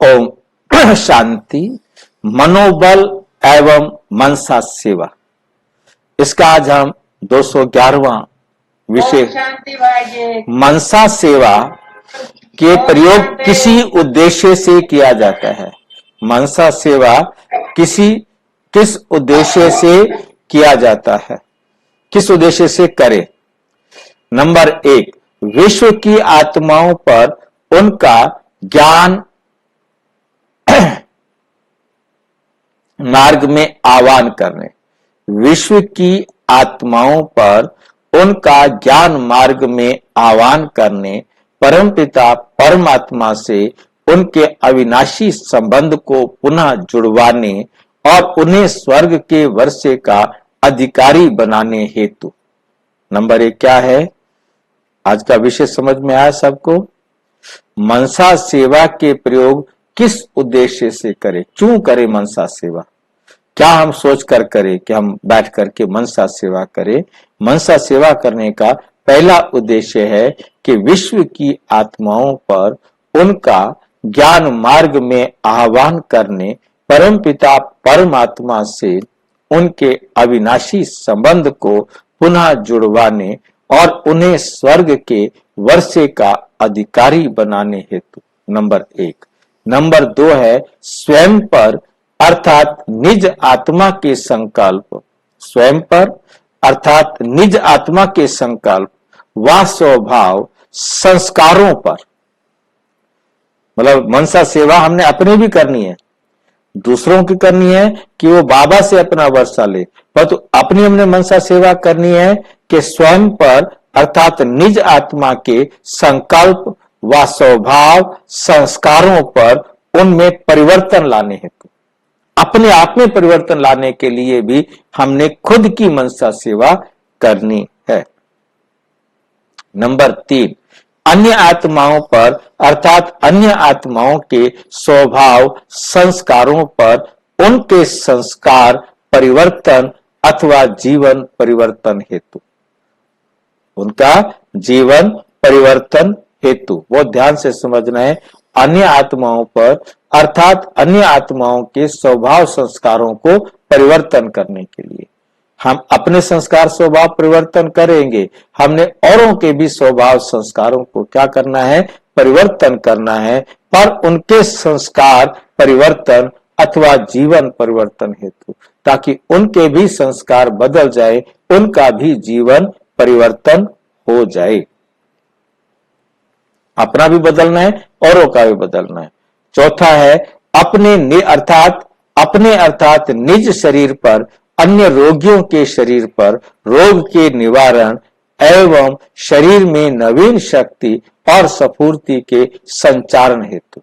ओम शांति। मनोबल एवं मनसा सेवा, इसका आज हम 211वां विषय मनसा सेवा के प्रयोग किसी उद्देश्य से किया जाता है। मनसा सेवा किस उद्देश्य से किया जाता है, किस उद्देश्य से करें। नंबर 1, विश्व की आत्माओं पर उनका ज्ञान मार्ग में आह्वान करने। विश्व की आत्माओं पर उनका ज्ञान मार्ग में आह्वान करने, परमपिता परमात्मा से उनके अविनाशी संबंध को पुनः जुड़वाने और उन्हें स्वर्ग के वर्षे का अधिकारी बनाने हेतु। नंबर 1 क्या है? आज का विषय समझ में आया सबको? मनसा सेवा के प्रयोग किस उद्देश्य से करें, क्यों करें मनसा सेवा, क्या हम सोच कर करें कि हम बैठ करके मनसा सेवा करें। मनसा सेवा करने का पहला उद्देश्य है कि विश्व की आत्माओं पर उनका ज्ञान मार्ग में आह्वान करने, परमपिता परमात्मा से उनके अविनाशी संबंध को पुनः जुड़वाने और उन्हें स्वर्ग के वर्षे का अधिकारी बनाने हेतु। नंबर 1। नंबर 2 है स्वयं पर अर्थात निज आत्मा के संकल्प। स्वयं पर अर्थात निज आत्मा के संकल्प व स्वभाव संस्कारों पर। मतलब मनसा सेवा हमने अपने भी करनी है, दूसरों की करनी है कि वो बाबा से अपना वर्षा ले, पर तो अपनी हमने मनसा सेवा करनी है कि स्वयं पर अर्थात निज आत्मा के संकल्प व स्वभाव संस्कारों पर उनमें परिवर्तन लाने हेतु। अपने आप में परिवर्तन लाने के लिए भी हमने खुद की मनसा सेवा करनी है। नंबर 3, अन्य आत्माओं पर अर्थात अन्य आत्माओं के स्वभाव संस्कारों पर उनके संस्कार परिवर्तन अथवा जीवन परिवर्तन हेतु। उनका जीवन परिवर्तन हेतु, बहुत ध्यान से समझना है। अन्य आत्माओं पर अर्थात अन्य आत्माओं के स्वभाव संस्कारों को परिवर्तन करने के लिए हम अपने संस्कार स्वभाव परिवर्तन करेंगे, हमने औरों के भी स्वभाव संस्कारों को क्या करना है? परिवर्तन करना है, पर उनके संस्कार परिवर्तन अथवा जीवन परिवर्तन हेतु, ताकि उनके भी संस्कार बदल जाए, उनका भी जीवन परिवर्तन हो जाए। अपना भी बदलना है, औरों का भी बदलना है। चौथा है अपने अर्थात निज शरीर पर अन्य रोगियों के शरीर पर रोग के निवारण एवं शरीर में नवीन शक्ति और स्फूर्ति के संचारण हेतु।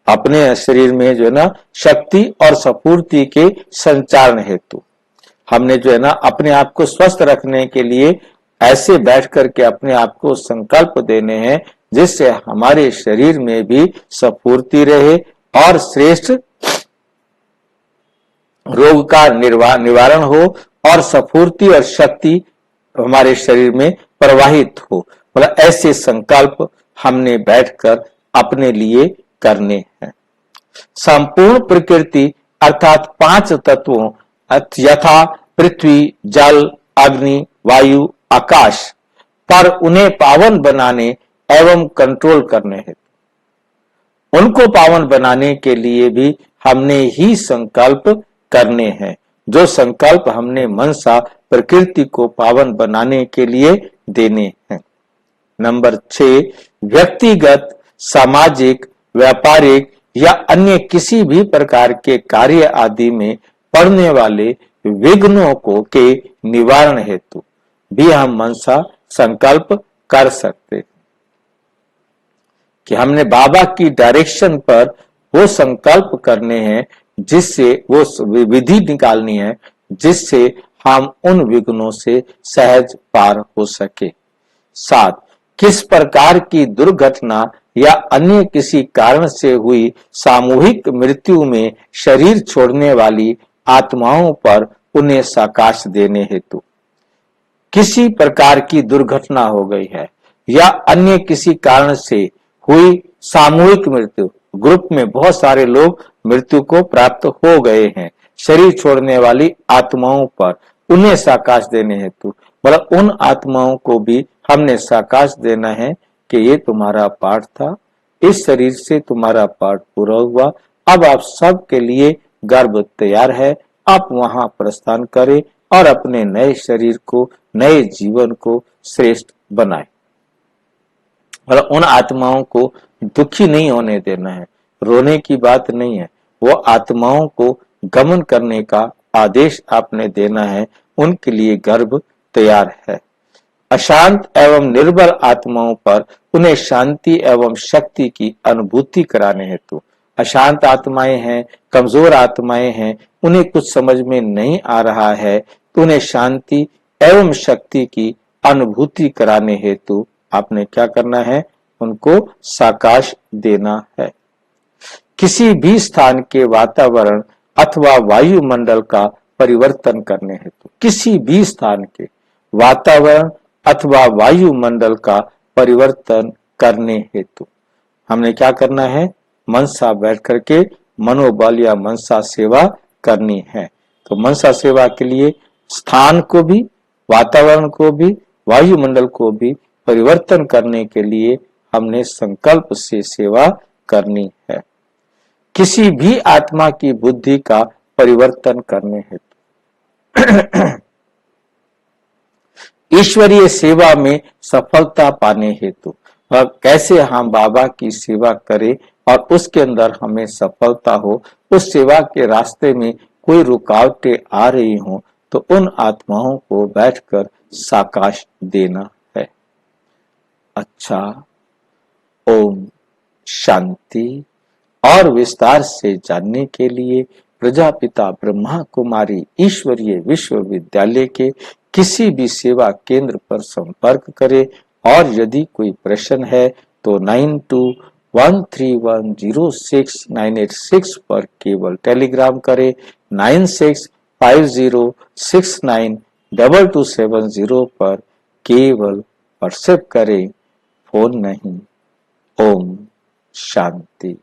अपने शरीर में जो है ना शक्ति और स्फूर्ति के संचारण हेतु हमने जो है ना अपने आप को स्वस्थ रखने के लिए ऐसे बैठ करके अपने आप को संकल्प देने हैं जिससे हमारे शरीर में भी स्फूर्ति रहे और श्रेष्ठ रोग का निवारण हो और स्फूर्ति और शक्ति हमारे शरीर में प्रवाहित हो। मतलब ऐसे संकल्प हमने बैठकर अपने लिए करने हैं। संपूर्ण प्रकृति अर्थात 5 तत्वों यथा पृथ्वी, जल, अग्नि, वायु, आकाश पर उन्हें पावन बनाने एवं कंट्रोल करने हेतु, उनको पावन बनाने के लिए भी हमने ही संकल्प करने हैं। जो संकल्प हमने मनसा प्रकृति को पावन बनाने के लिए देने हैं। नंबर 6, व्यक्तिगत, सामाजिक, व्यापारिक या अन्य किसी भी प्रकार के कार्य आदि में पड़ने वाले विघ्नों को के निवारण हेतु भी हम मनसा संकल्प कर सकते हैं कि हमने बाबा की डायरेक्शन पर वो संकल्प करने हैं, जिससे वो विधि निकालनी है जिससे हम उन विघ्नों से सहज पार हो सके। 7, किस प्रकार की दुर्घटना या अन्य किसी कारण से हुई सामूहिक मृत्यु में शरीर छोड़ने वाली आत्माओं पर उन्हें साकाश देने हेतु। किसी प्रकार की दुर्घटना हो गई है या अन्य किसी कारण से हुई सामूहिक मृत्यु, ग्रुप में बहुत सारे लोग मृत्यु को प्राप्त हो गए हैं शरीर छोड़ने वाली आत्माओं पर, उन्हें साकाश देने हेतु। मतलब उन आत्माओं को भी हमने साकाश देना है कि ये तुम्हारा पाठ था, इस शरीर से तुम्हारा पाठ पूरा हुआ, अब आप सब के लिए गर्भ तैयार है, आप वहां प्रस्थान करें और अपने नए शरीर को, नए जीवन को श्रेष्ठ बनाए। मतलब उन आत्माओं को दुखी नहीं होने देना है, रोने की बात नहीं है, वो आत्माओं को गमन करने का आदेश आपने देना है, उनके लिए गर्भ तैयार है। अशांत एवं निर्बल आत्माओं पर उन्हें शांति एवं शक्ति की अनुभूति कराने हेतु। अशांत आत्माएं हैं, कमजोर आत्माएं हैं, उन्हें कुछ समझ में नहीं आ रहा है, तो उन्हें शांति एवं शक्ति की अनुभूति कराने हेतु आपने क्या करना है, उनको साकाश देना है। किसी भी स्थान के वातावरण अथवा वायुमंडल का परिवर्तन करने हेतु, किसी भी स्थान के वातावरण अथवा वायुमंडल का परिवर्तन करने हेतु हमने क्या करना है, मनसा बैठ करके मनोबल या मनसा सेवा करनी है। तो मनसा सेवा के लिए स्थान को भी, वातावरण को भी, वायुमंडल को भी परिवर्तन करने के लिए हमने संकल्प से सेवा करनी है। किसी भी आत्मा की बुद्धि का परिवर्तन करने हेतु ईश्वरीय सेवा में सफलता पाने हेतु, कैसे हम बाबा की सेवा करें और उसके अंदर हमें सफलता हो, उस सेवा के रास्ते में कोई रुकावटें आ रही हो तो उन आत्माओं को बैठकर साकाश देना है। अच्छा, ओम शांति। और विस्तार से जानने के लिए प्रजापिता ब्रह्मा कुमारी ईश्वरीय विश्वविद्यालय के किसी भी सेवा केंद्र पर संपर्क करें और यदि कोई प्रश्न है तो 9213106986 पर केवल टेलीग्राम करें, 9650692270 पर केवल व्हाट्सएप करें, फोन नहीं। ओम शांति।